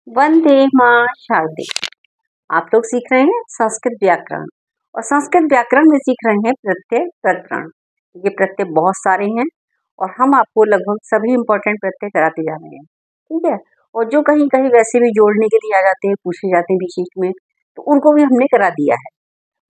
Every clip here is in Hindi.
वंदे मां शारदे। आप लोग सीख रहे हैं संस्कृत व्याकरण और संस्कृत व्याकरण में सीख रहे हैं प्रत्यय प्रकरण। ये प्रत्यय बहुत सारे हैं और हम आपको लगभग सभी इंपॉर्टेंट प्रत्यय कराते जा रहे हैं, ठीक है। और जो कहीं कहीं वैसे भी जोड़ने के लिए आ जाते हैं, पूछे जाते हैं बीच में, तो उनको भी हमने करा दिया है।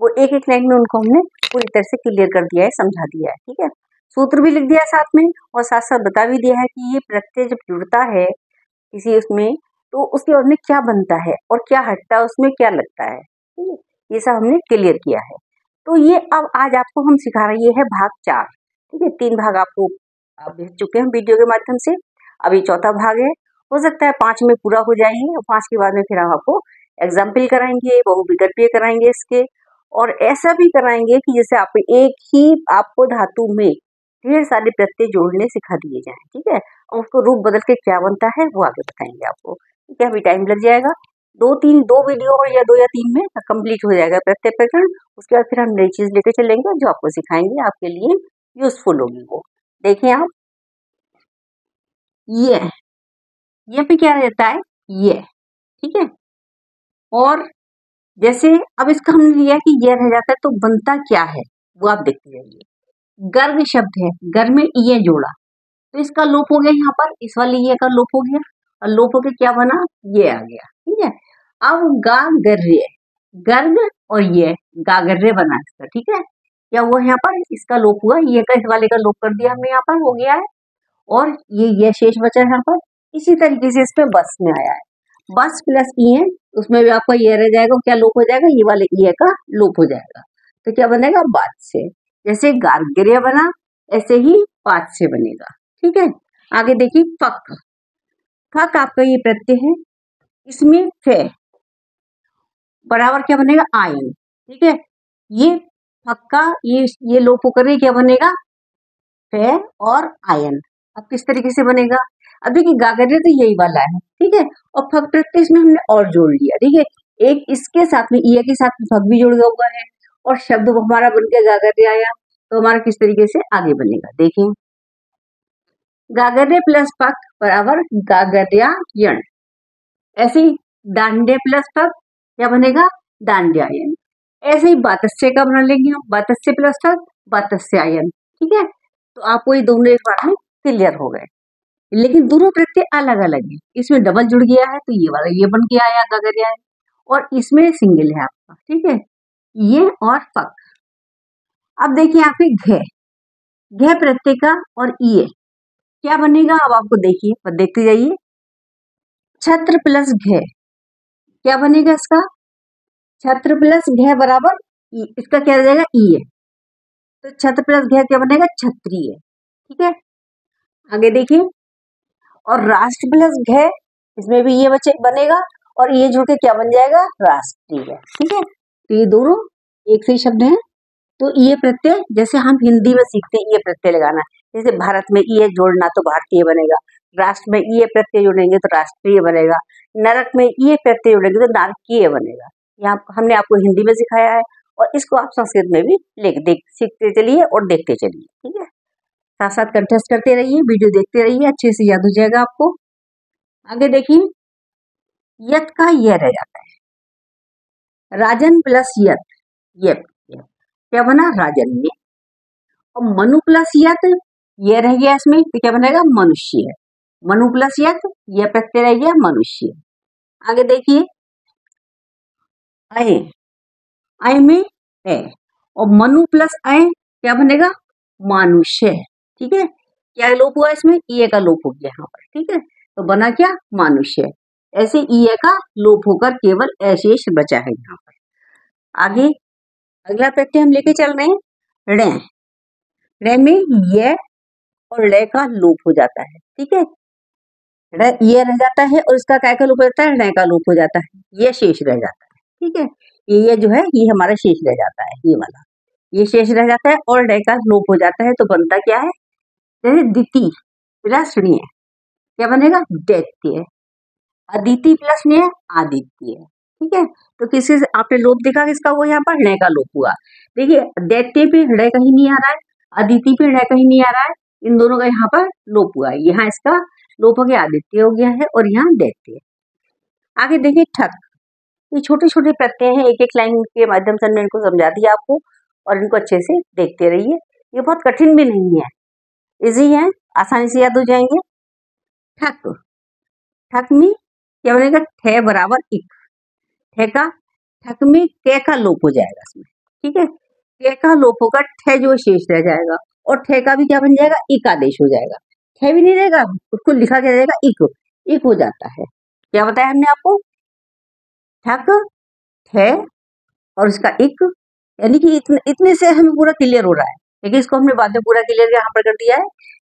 वो एक एक लाइन में उनको हमने पूरी तरह से क्लियर कर दिया है, समझा दिया है, ठीक है। सूत्र भी लिख दिया है साथ में और साथ साथ बता भी दिया है कि ये प्रत्यय जब जुड़ता है किसी उसमें तो उसके बाद में क्या बनता है और क्या हटता है, उसमें क्या लगता है, ठीक है। ये सब हमने क्लियर किया है। तो ये अब आज आपको हम सिखा रहे हैं, ये है भाग 4, ठीक है। 3 भाग आपको आप भेज चुके हैं वीडियो के माध्यम से। अब ये चौथा भाग है। हो सकता है 5 में पूरा हो जाएंगे और 5 के बाद में फिर हम आपको एग्जाम्पल कराएंगे, बहुविकल्पीय कराएंगे इसके, और ऐसा भी कराएंगे कि जैसे आप एक ही आपको धातु में ढेर सारे प्रत्यय जोड़ने सिखा दिए जाएं, ठीक है। और उसको रूप बदल के क्या बनता है वो आगे बताएंगे आपको, ठीक है। अभी टाइम लग जाएगा, 2 वीडियो या 2 या 3 में कंप्लीट हो जाएगा प्रत्यय प्रकरण। उसके बाद फिर हम नई चीज लेके चलेंगे जो आपको सिखाएंगे, आपके लिए यूजफुल होगी वो। देखिए आप, ये पे क्या रहता है, ये, ठीक है। और जैसे अब इसका हमने लिया कि ये रह जाता है तो बनता क्या है वो आप देखते जाइए। गर्ग शब्द है, घर में ये जोड़ा तो इसका लोप हो गया, यहाँ पर इस वाले ये का लोप हो गया और लोप होके क्या बना, ये आ गया, ठीक है। अब गागर्य, गर्ग और ये गागर्य बना इसका, ठीक है। क्या हुआ यहाँ पर, इसका लोप हुआ, ये का इस वाले का लोप कर दिया हमने, यहाँ पर हो गया है। और ये शेष बचा है यहाँ पर। इसी तरीके से इस पे बस में आया है, बस प्लस ई है, उसमें भी आपका ये रह जाएगा, क्या लोप हो जाएगा, ये वाले ये का लोप हो जाएगा। तो क्या बनेगा, बात से। जैसे गार्ग्य बना ऐसे ही बात से बनेगा, ठीक है। आगे देखिए फक, फक आपका ये प्रत्यय है, इसमें फे बराबर क्या बनेगा, आयन, ठीक है। ये फक्का ये लोप होकर क्या बनेगा, फे और आयन। अब किस तरीके से बनेगा, अब देखिए गागर्य तो यही वाला है, ठीक है। और फक प्रत्यय इसमें हमने और जोड़ लिया, ठीक है। एक इसके साथ में ये के साथ में फक भी जुड़ गया हुआ है और शब्द हमारा बन के गागर्य आया। तो हमारा किस तरीके से आगे बनेगा, देखिए गागर्य प्लस फक बराबर गागर्यायन। ऐसे ही दांड्य प्लस फक क्या बनेगा, दांड्यायन। ऐसे ही बातस्य का बना लेंगे हम, बातस्य प्लस फक बातस्यायन, ठीक है। तो आपको ये दोनों एक बार में क्लियर हो गए, लेकिन दोनों प्रत्यय अलग अलग है। इसमें डबल जुड़ गया है तो ये वाला ये बन के आया गागर्यायन, और इसमें सिंगल है आपका, ठीक है, ये और फक। अब देखिए आपके घ प्रत्यय का और ये क्या बनेगा, अब आपको देखिए और देखते जाइए। छत्र प्लस घ क्या बनेगा, इसका छत्र प्लस घ बराबर इसका क्या रहेगा, ई है। तो छत्र प्लस घ क्या बनेगा, क्षत्रिय, ठीक है। आगे देखिए, और राष्ट्र प्लस घ, इसमें भी ये बचे बनेगा और ये जुड़ के क्या बन जाएगा, राष्ट्रीय, ठीक है। तो ये दोनों एक से ही शब्द हैं। तो ये प्रत्यय जैसे हम हिंदी में सीखते हैं ये प्रत्यय लगाना, जैसे भारत में ये जोड़ना तो भारतीय बनेगा, राष्ट्र में ये प्रत्यय जोड़ेंगे तो राष्ट्रीय बनेगा, नरक में ये प्रत्यय जोड़ेंगे तो नारकीय बनेगा। यहाँ हमने आपको हिंदी में सिखाया है और इसको आप संस्कृत में भी सीखते चलिए और देखते चलिए, ठीक है। साथ साथ कंटेस्ट करते रहिए, वीडियो देखते रहिए, अच्छे से याद हो जाएगा आपको। आगे देखिए, यत का यह रह जाता है, राजन प्लस यत, ये क्या बना, राजन्य। और मनु प्लस यत ये रह गया, इसमें तो क्या बनेगा, मनुष्य। मनु प्लस यत ये प्रत्यय रह गया, मनुष्य। आगे देखिए, अय, अय में है और मनु प्लस अय क्या बनेगा, मानुष्य, ठीक है। क्या लोप हुआ इसमें, ये का लोप हो गया यहाँ पर, ठीक है। तो बना क्या, मानुष्य। ऐसे ये का लोप होकर केवल अशेष बचा है यहाँ पर। आगे अगला प्रत्यय हम लेके चल रहे हैं, ऋ। ऋ में ये और लय का लोप हो जाता है, ठीक है। ये रह जाता है और इसका काय का लोप हो जाता है, ण का लोप हो जाता है, ये शेष रह जाता है, ठीक है। ये जो है ये हमारा शेष रह जाता है, ये वाला ये शेष रह जाता है और ण का लोप हो जाता है। तो बनता क्या है, जैसे दिति प्लस ण्य क्या बनेगा, दैत्य। अदिति प्लस ण्य आदित्य, ठीक है। तो किसी आपने लोप देखा किसका, वो यहाँ पर ण का लोप हुआ। देखिए दैत्य पे ण कहीं नहीं आ रहा है, अदिति पे ण कहीं नहीं आ रहा है, इन दोनों का यहाँ पर लोप हुआ है। यहाँ इसका लोप हो गया, आदित्य हो गया है और यहाँ दैत्य। आगे देखिए ठक, ये छोटे छोटे प्रत्यय हैं, एक एक लाइन के माध्यम से हमने इनको समझा दिया आपको, और इनको अच्छे से देखते रहिए। ये बहुत कठिन भी नहीं है, इजी है, आसानी से याद हो जाएंगे। ठक, ठक में क्या बनेगा, ठे बराबर इक, ठे का, ठक में टे का लोप हो जाएगा इसमें, ठीक है, टे का लोप होगा, ठे जो शेष रह जाएगा, और ठे का भी क्या बन जाएगा, इक आदेश हो जाएगा, ठे भी नहीं रहेगा, उसको लिखा क्या जाएगा, इक, इक हो जाता है। क्या बताया हमने आपको, ठक, ठे और इसका इक, यानी कि इतने से हमें पूरा क्लियर हो रहा है, लेकिन इसको हमने बाद में पूरा क्लियर यहाँ पर कर दिया है।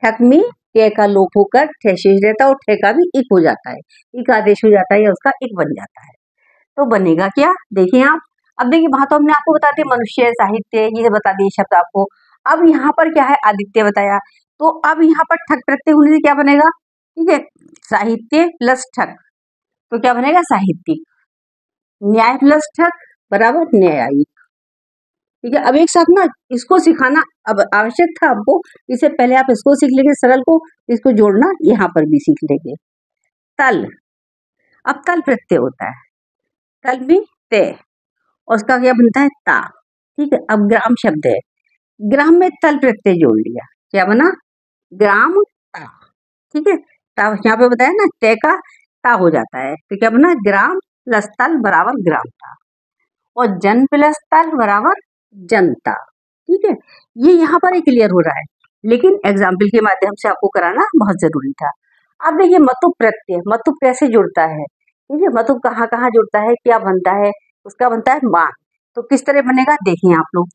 ठक में टे का लोप होकर ठे शेष रहता है, और ठे का भी इक हो जाता है, इक आदेश हो जाता है या उसका इक बन जाता है। तो बनेगा क्या, देखिए आप, अब देखिए वहां तो हमने आपको बता दिया मनुष्य, साहित्य, ये बता दिए शब्द आपको। अब यहाँ पर क्या है, आदित्य बताया, तो अब यहाँ पर ठक प्रत्यय होने से क्या बनेगा, ठीक है, साहित्य प्लस ठक, तो क्या बनेगा, साहित्यिक। न्याय प्लस ठक बराबर न्यायिक, ठीक है। अब एक साथ ना इसको सिखाना अब आवश्यक था आपको, इससे पहले आप इसको सीख लेंगे सरल को, इसको जोड़ना यहाँ पर भी सीख लेंगे। तल, अब तल प्रत्यय होता है, तल भी ते, और उसका क्या बनता है, ता, ठीक है। अब ग्राम शब्द है, ग्राम में तल प्रत्यय जोड़ लिया, क्या बना, ग्राम ता, ठीक है। यहाँ पे बताया ना, ते का ता हो जाता है, तो क्या बना, ग्राम प्लस तल बराबर ग्राम ता, और जन प्लस तल बराबर जनता, ठीक है। ये यहाँ पर ही क्लियर हो रहा है, लेकिन एग्जाम्पल के माध्यम से आपको कराना बहुत जरूरी था। अब देखिए मतुप प्रत्यय, मतुप कैसे जुड़ता है, ठीक है, मतुप कहाँ कहाँ जुड़ता है, क्या बनता है, उसका बनता है मान, तो किस तरह बनेगा देखिए आप लोग,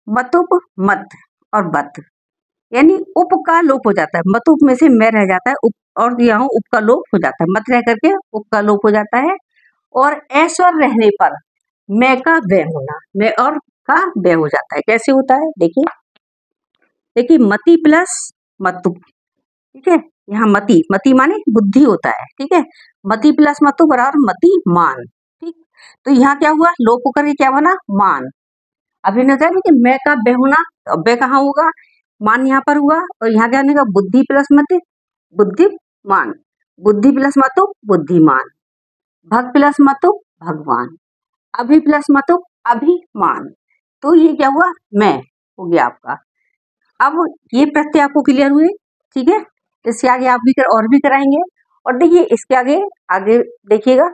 मतुप मत और बत, यानी उप का लोप हो जाता है, मतुप में से मैं रह जाता है उप, और यहाँ उप का लोप हो जाता है, मत रह करके उप का लोप हो जाता है, और ऐश्वर रहने पर मैं का वे होना, मैं और का वे हो जाता है, कैसे होता है देखिए, देखिए मति प्लस मतु, ठीक है, यहाँ मति, मति माने बुद्धि होता है, ठीक है, मति प्लस मतु बराबर मति मान, ठीक। तो यहाँ क्या हुआ, लोप होकर के क्या बना, मान। अभी ने बताया कि मैं का वे होना, तो वे कहाँ होगा, मान यहाँ पर हुआ, और यहाँ क्या बनेगा, बुद्धि प्लस मति बुद्धिमान, बुद्धि प्लस मतु बुद्धिमान, भग प्लस मतु भगवान, अभि प्लस मतु अभिमान, तो ये क्या हुआ, मैं हो गया आपका। अब ये प्रत्यय आपको क्लियर हुए, ठीक है, इसके आगे आप भी और भी कराएंगे, और देखिए इसके आगे आगे देखिएगा।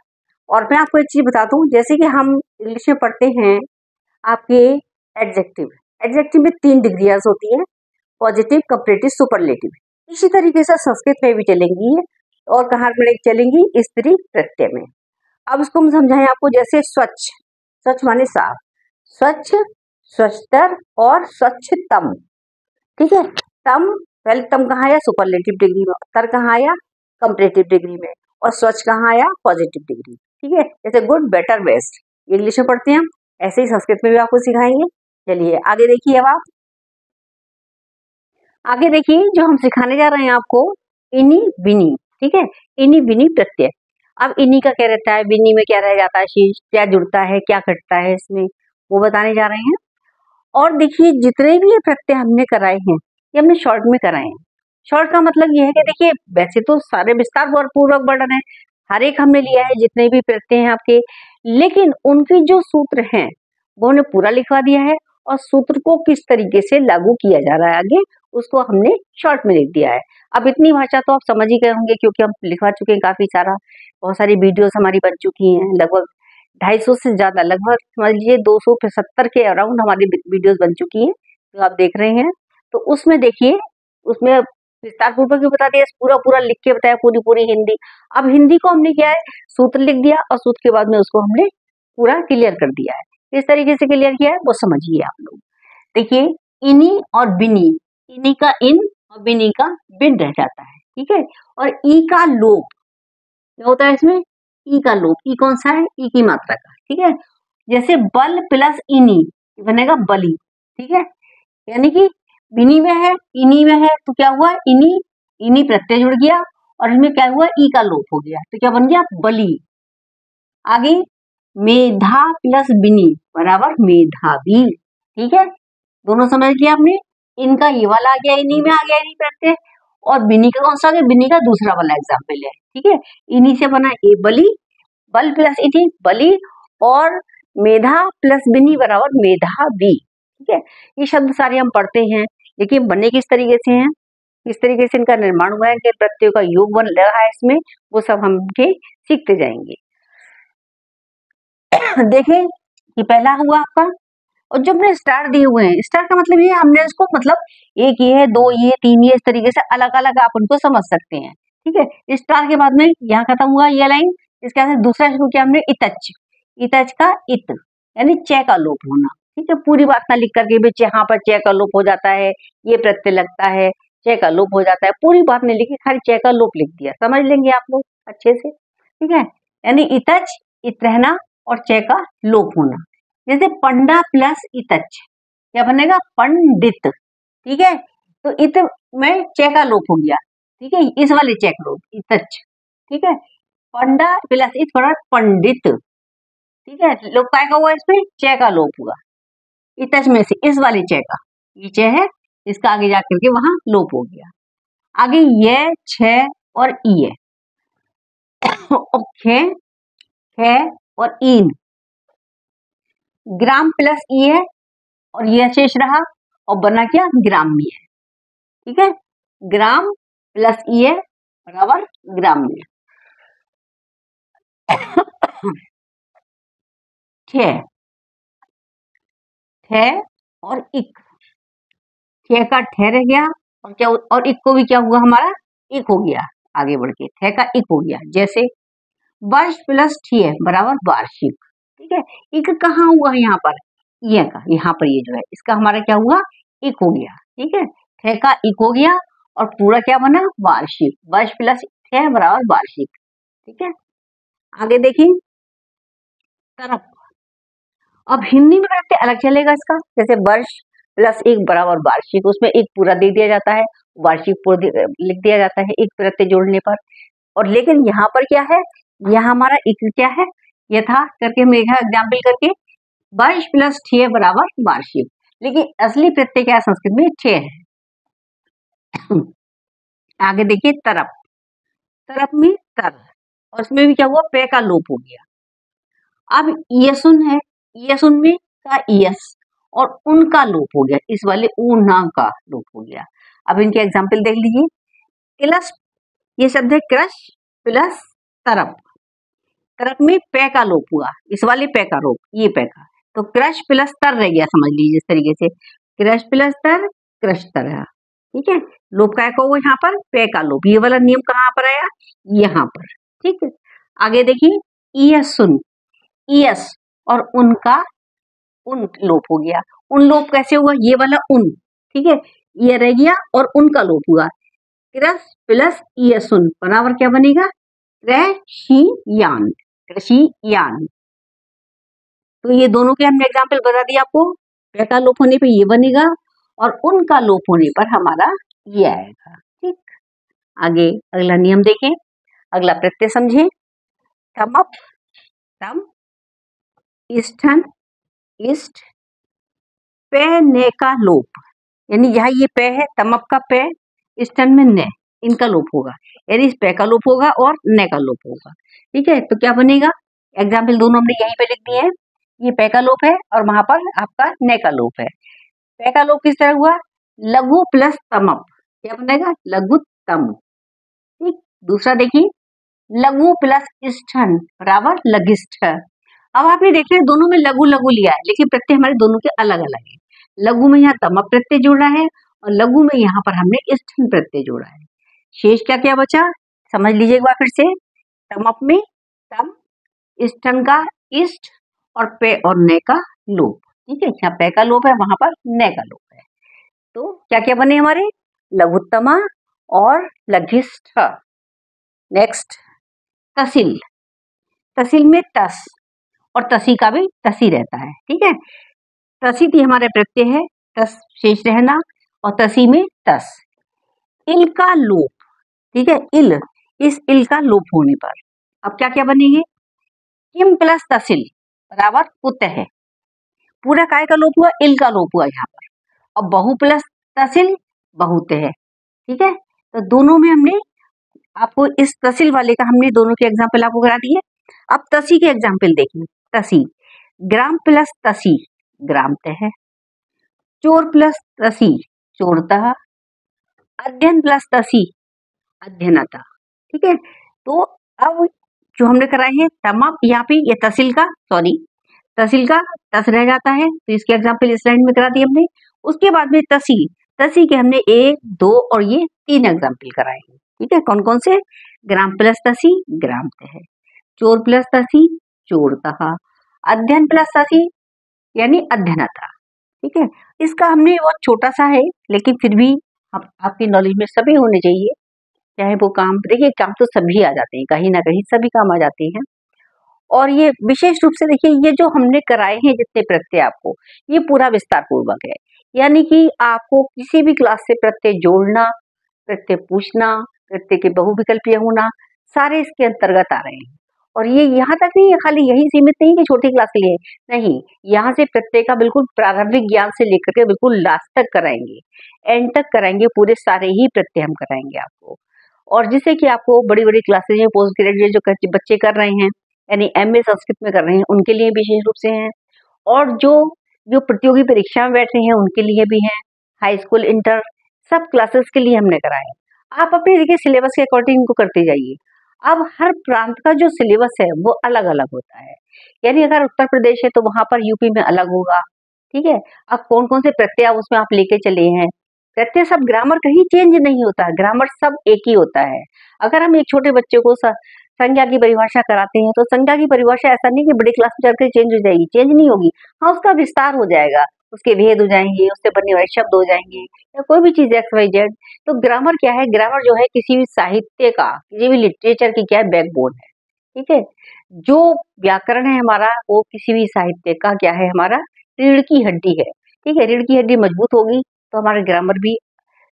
और मैं आपको एक चीज बता दूं, जैसे कि हम इंग्लिश में पढ़ते हैं आपके एडजेक्टिव, एडजेक्टिव में 3 डिग्रियां होती हैं, पॉजिटिव, कंपैरेटिव, सुपरलेटिव, इसी तरीके से संस्कृत में भी चलेंगी, और कहाँ पर चलेंगी, स्त्री प्रत्यय में। अब इसको हम समझाएं आपको, जैसे स्वच्छ, स्वच्छ माने साफ, स्वच्छ, स्वच्छतर और स्वच्छतम, ठीक है। तम, पहले तम कहाँ आया, सुपरलेटिव डिग्री में, तर कहाँ आया, कंपैरेटिव डिग्री में, और स्वच्छ कहाँ आया, पॉजिटिव डिग्री, ठीक है। जैसे गुड, बेटर, बेस्ट, इंग्लिश में पढ़ते हैं हम, ऐसे ही संस्कृत में भी आपको सिखाएंगे। चलिए आगे देखिए, अब आप आगे देखिए, जो हम सिखाने जा रहे हैं आपको, इनी बिनी, ठीक है, इनी बिनी प्रत्यय। अब इनी का क्या रहता है, बिनी में क्या रह जाता है शेष, क्या जुड़ता है, क्या घटता है इसमें, वो बताने जा रहे हैं। और देखिए जितने भी ये प्रत्यय हमने कराए हैं, ये हमने शॉर्ट में कराए हैं। शॉर्ट का मतलब ये है कि देखिए वैसे तो सारे विस्तार पूर्वक वर्णन है, हर एक हमने लिया है, जितने भी प्रत्यय हैं आपके, लेकिन उनकी जो सूत्र हैं वो हमने पूरा लिखवा दिया है, और सूत्र को किस तरीके से लागू किया जा रहा है आगे, उसको हमने शॉर्ट में लिख दिया है। अब इतनी भाषा तो आप समझ ही गए होंगे, क्योंकि हम लिखवा चुके हैं काफी सारा, बहुत सारी वीडियोस हमारी बन चुकी हैं, लगभग 250 से ज्यादा, लगभग समझ लीजिए 270 के अराउंड हमारी वीडियोस बन चुकी हैं, जो आप देख रहे हैं। तो उसमें देखिए, उसमें विस्तार पूर्वक भी बता दिया, पूरा पूरा लिख के बताया, पूरी पूरी हिंदी। अब हिंदी को हमने क्या है, सूत्र लिख दिया, और सूत्र के बाद में उसको हमने पूरा क्लियर कर दिया है। किस तरीके से क्लियर किया है वो समझिए आप लोग। देखिए इनी और बिनी, इनी का इन और बिनी का बिन रह जाता है, ठीक है। और ई का लोप क्या होता है इसमें, ई का लोप, ई कौन सा है, ई की मात्रा का, ठीक है। जैसे बल प्लस इनी बनेगा बली, ठीक है, यानी कि बिनी में है, इनी में है, तो क्या हुआ, इनी, इनी प्रत्यय जुड़ गया, और इसमें क्या हुआ, ई का लोप हो गया, तो क्या बन गया, बली। आगे मेधा प्लस बिनी बराबर मेधावी, ठीक है, दोनों समझ लिया आपने। इनका ये वाला आ गया, इन्हीं में आ गया, इन्हीं प्रत्यय, और बिनी का कौन सा आ गया, बिनी का दूसरा वाला एग्जाम्पल है, ठीक है। इन्हीं से बना ए बली बल प्लस इति बली, और मेधा प्लस बिनी बराबर मेधावी। ठीक है, ये शब्द सारे हम पढ़ते हैं, लेकिन बने किस तरीके से हैं, किस तरीके से इनका निर्माण हुआ है, कि प्रत्ययों का योग बन रहा है इसमें, वो सब हम के सीखते जाएंगे। देखें ये पहला हुआ आपका, और जो हमने स्टार दिए हुए हैं, स्टार का मतलब ये हमने इसको मतलब एक ये है, दो ये, तीन ये, इस तरीके से अलग अलग आप उनको समझ सकते हैं। ठीक है, स्टार के बाद में यहाँ खत्म हुआ ये लाइन, इसके बाद दूसरा शुरू किया हमने इतच, इतच का इत यानी च का लोप होना। ठीक है, पूरी बात ना लिख करके बीच यहाँ पर च का लोप हो जाता है, ये प्रत्यय लगता है, च का लोप हो जाता है, पूरी बात नहीं लिखी, खाली च का लोप लिख दिया, समझ लेंगे आप लोग अच्छे से। ठीक है, यानी इतच इत रहना और च का लोप होना। जैसे पंडा प्लस इतच क्या बनेगा, पंडित। ठीक है, तो इत में च का लोप हो गया। ठीक है, इस वाले च का लोप इतच। ठीक है, पंडा प्लस इत बराबर पंडित। ठीक है, लोप काय का हुआ, इसमें च का लोप हुआ, इतच में से इस वाले च का, ये च है, इसका आगे जाकर के वहां लोप हो गया। आगे ये छ और ई है, और खे खे और ईन, ग्राम प्लस ई है और ये शेष रहा और बना क्या, ग्राम्य। ठीक है, ग्राम प्लस ई है बराबर ग्राम्य। ठ और इक, ठ का ठ रह गया, और क्या, और इक को भी क्या हुआ हमारा, इक हो गया, आगे बढ़ के ठ का इक हो गया। जैसे वर्ष प्लस ठी बराबर वार्षिक। ठीक है, इक कहाँ हुआ यहाँ पर, ये का, यहाँ पर ये जो है इसका हमारा क्या हुआ, इक हो गया। ठीक है, ठ का इक हो गया और पूरा क्या बना, वार्षिक, वर्ष प्लस ठ बराबर वार्षिक। ठीक है, आगे देखिए तरफ। अब हिंदी में प्रत्यय अलग चलेगा इसका, जैसे वर्ष प्लस एक बराबर वार्षिक, उसमें एक पूरा दे दिया जाता है, वार्षिक पूरा लिख दिया जाता है एक प्रत्यय जोड़ने पर। और लेकिन यहाँ पर क्या है, यहाँ हमारा एक क्या है, यथा करके हम एक एग्जाम्पल करके, वर्ष प्लस ठ बराबर वार्षिक, लेकिन असली प्रत्यय क्या है संस्कृत में, ठ है। आगे देखिए तरफ, तरफ में तर, और उसमें भी क्या हुआ, पे का लोप हो गया। अब यशुन है, यशुन में का यस और उनका लोप हो गया, इस वाले ऊना का लोप हो गया। अब इनके एग्जाम्पल देख लीजिए, क्लस, ये शब्द है क्रश प्लस तरफ, तरफ में पे का लोप हुआ, इस वाले पे का लोप, ये पे का, तो क्रश प्लस तर रह गया, समझ लीजिए इस तरीके से, क्रश प्लस तर क्रश तरह। ठीक है, लोप का हुआ यहाँ पर, पे का लोप, ये वाला नियम कहाँ पर आया, यहाँ पर। ठीक है, आगे देखिए यशुन, यस और उनका उन लोप हो गया, उन लोप कैसे हुआ, ये वाला उन। ठीक है, ये रह गया और उनका लोप हुआ, कृष प्लस यशुन बराबर क्या बनेगा, कृषियान, कृषियान। तो ये दोनों के हमने एग्जाम्पल बता दिया आपको, पे का लोप होने पे ये बनेगा और उनका लोप होने पर हमारा ये आएगा। ठीक, आगे अगला नियम देखें, अगला प्रत्यय समझे, तमप तम, इष्ठन इष्ट, पे ने का लोप, यानी यहाँ ये पे है, तमप का पे, इष्टन में ने, इनका लोप होगा, यानी इस पे का लोप होगा और ने का लोप होगा। ठीक है, तो क्या बनेगा, एग्जाम्पल दोनों हमने यहीं पे लिख दिए हैं, ये पे का लोप है और वहां पर आपका ने का लोप है। पे का लोप किस तरह हुआ, लघु प्लस तमप, क्या बनेगा, लघुत्तम। ठीक, दूसरा देखिए, लघु प्लस इष्ठन बराबर लघिष्ठ। अब आप ये देखिए दोनों में लघु लघु लिया है, लेकिन प्रत्यय हमारे दोनों के अलग अलग है। लघु में यहाँ तमप प्रत्यय जोड़ा है और लघु में यहाँ पर हमने इष्ठन प्रत्यय जोड़ा है। शेष क्या क्या बचा, समझ लीजिए एक बार फिर से, तमप में तम, इष्ठन का इष्ट और पे और ने का लोप। ठीक है, यहाँ पे का लोप है, वहां पर ने का लोप है, तो क्या क्या बने हमारे, लघुत्तमा और लघिष्ठ। नेक्स्ट तहसील, तहसील में तस और तसी का भी तसी रहता है। ठीक है, तसी थी हमारे प्रत्यय है, तस शेष रहना और तसी में तस। इल का लोप, ठीक है, इल, इस इल का लोप होने पर अब क्या क्या बनेंगे, किम प्लस तसिल बराबर कुत है, पूरा काय का लोप हुआ, इल का लोप हुआ यहाँ पर, और बहु प्लस तसिल बहुत है। ठीक है, तो दोनों में हमने आपको इस तसिल वाले का हमने दोनों के एग्जाम्पल आपको करा दिए। अब तसी के एग्जाम्पल देखिए। तसी, ग्राम प्लस तसी ग्रामतः, चोर प्लस तसी चोरतः, अध्ययन प्लस तसी अध्ययनतः। ठीक है, तो अब जो हमने कराए हैं तमाम, यहाँ पे ये तहसील का तस रह जाता है, तो इसके एग्जाम्पल इस लाइन में करा दिए हमने। उसके बाद में तसी के हमने 1, 2 और ये 3 एग्जाम्पल कराए हैं। ठीक है, कौन कौन से? ग्राम प्लस तसी ग्रामतः, चोर प्लस तसी चोरतः, अध्ययन प्लस तसी यानी अध्ययनतः। ठीक है, इसका हमने बहुत छोटा सा है, लेकिन फिर भी आपकी नॉलेज में सभी होने चाहिए। चाहे वो काम, देखिए काम तो सभी आ जाते हैं, कहीं ना कहीं सभी काम आ जाते हैं। और ये विशेष रूप से देखिए, ये जो हमने कराए हैं जितने प्रत्यय आपको, ये पूरा विस्तार पूर्वक है। यानी कि आपको किसी भी क्लास से प्रत्यय जोड़ना, प्रत्यय पूछना, प्रत्यय के बहुविकल्पीय होना, सारे इसके अंतर्गत आ रहे हैं। और ये यहाँ तक नहीं है, खाली यही सीमित नहीं कि छोटी क्लास के लिए, नहीं, यहाँ से प्रत्यय का बिल्कुल प्रारंभिक ज्ञान से लेकर के बिल्कुल लास्ट तक कराएंगे, एंड तक कराएंगे, पूरे सारे ही प्रत्यय हम कराएंगे आपको। और जिससे कि आपको बड़ी बड़ी क्लासेज में पोस्ट ग्रेजुएट जो बच्चे कर रहे हैं, यानी MA संस्कृत में कर रहे हैं, उनके लिए विशेष रूप से हैं। और जो प्रतियोगी परीक्षा में बैठ रहे हैं उनके लिए भी हैं, हाई स्कूल, इंटर, सब क्लासेस के लिए हमने कराए। आप अपने देखिए सिलेबस के अकॉर्डिंग इनको करते जाइए। अब हर प्रांत का जो सिलेबस है वो अलग अलग होता है, यानी अगर उत्तर प्रदेश है तो वहां पर यूपी में अलग होगा। ठीक है, अब कौन कौन से प्रत्यय उसमें आप लेके चले हैं, प्रत्यय सब, ग्रामर कहीं चेंज नहीं होता, ग्रामर सब एक ही होता है। अगर हम एक छोटे बच्चे को संज्ञा की परिभाषा कराते हैं तो संज्ञा की परिभाषा ऐसा नहीं कि बड़ी क्लास में जाकर चेंज हो जाएगी, चेंज नहीं होगी। हाँ, उसका विस्तार हो जाएगा, उसके भेद हो जाएंगे, उससे बनने वाले शब्द हो जाएंगे, या कोई भी चीज XYZ। तो ग्रामर क्या है? ग्रामर जो है किसी भी साहित्य का, किसी भी लिटरेचर की क्या है? बैकबोन है। ठीक है, जो व्याकरण है हमारा, वो किसी भी साहित्य का क्या है? हमारा रीढ़ की हड्डी है। ठीक है, रीढ़ की हड्डी मजबूत होगी तो हमारा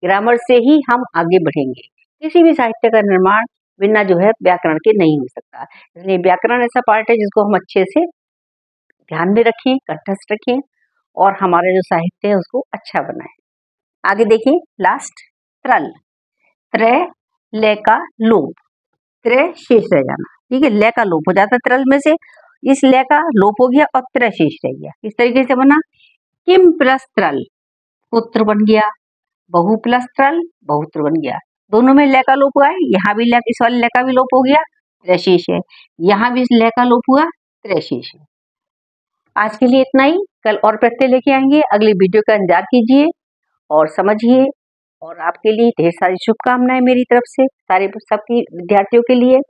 ग्रामर से ही हम आगे बढ़ेंगे। किसी भी साहित्य का निर्माण बिना जो है व्याकरण के नहीं हो सकता। इसलिए व्याकरण ऐसा पार्ट है जिसको हम अच्छे से ध्यान में रखें, कंठस्थ रखें, और हमारा जो साहित्य है उसको अच्छा बनाएं। आगे देखिए, लास्ट त्रल, त्रै ले का लोप, त्रै शेष रह जाना। ठीक है, ले का लोप हो जाता है त्रल में से, इस ले का लोप हो गया और त्रै शेष रह गया। इस तरीके से बना, किम प्लस त्रल पुत्र बन गया, बहु प्लस त्रल बहुत्र बन गया। दोनों में ले का लोप हुआ है, यहाँ भी इस वाले ले का भी लोप हो गया, त्रै शेष है, यहाँ भी इस ले का लोप हुआ, त्रै शेष है। आज के लिए इतना ही, कल और प्रत्यय लेके आएंगे। अगली वीडियो का इंतजार कीजिए और समझिए, और आपके लिए ढेर सारी शुभकामनाएं मेरी तरफ से, सारे सबकी विद्यार्थियों के लिए।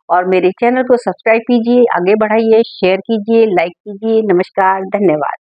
और मेरे चैनल को सब्सक्राइब कीजिए, आगे बढ़ाइए, शेयर कीजिए, लाइक कीजिए। नमस्कार, धन्यवाद।